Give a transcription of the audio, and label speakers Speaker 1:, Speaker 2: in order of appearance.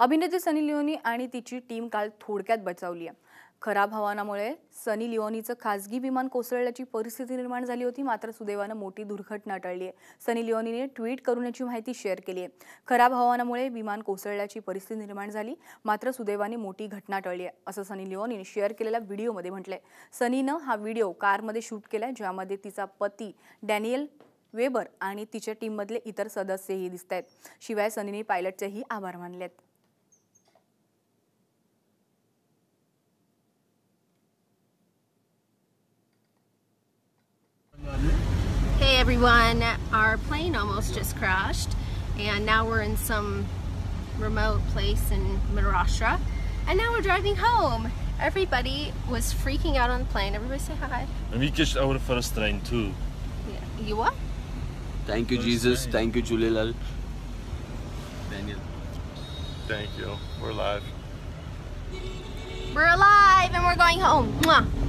Speaker 1: अभिनेत्री सनी लिओनी आणि तिची टीम काल थोडक्यात बचावली आहे। खराब हवामानामुळे सनी लिओनीचं खासगी विमान कोसळल्याची परिस्थिती निर्माण झाली होती, मात्र सुदैवाने मोठी दुर्घटना टळली आहे। सनी लिओनीने ट्विट करून याची माहिती शेअर केली आहे। खराब हवामानामुळे विमान कोसळल्याची परिस्थिती निर्माण झाली, मात्र सुदैवाने मोठी घटना टळली आहे, असं सनी लिओनीने शेअर केलेल्या व्हिडिओमध्ये म्हटलंय। सनीनं हा व्हिडिओ कारमध्ये शूट केलाय, ज्यामध्ये तिचा पती डॅनियल वेबर आणि तिच्या टीममधले इतर सदस्यही दिसतायत। शिवाय सनीने पायलटचेही आभार मानलेत।
Speaker 2: Hey everyone, our plane almost just crashed and now we're in some remote place in Maharashtra and now we're driving home. Everybody was freaking out on the plane. Everybody say hi.
Speaker 3: And we just our first train too.
Speaker 2: Yeah. You what?
Speaker 4: Thank you Jesus, thank you Julelal. Daniel.
Speaker 3: Thank you. We're alive.
Speaker 2: We're alive and we're going home. Mwah.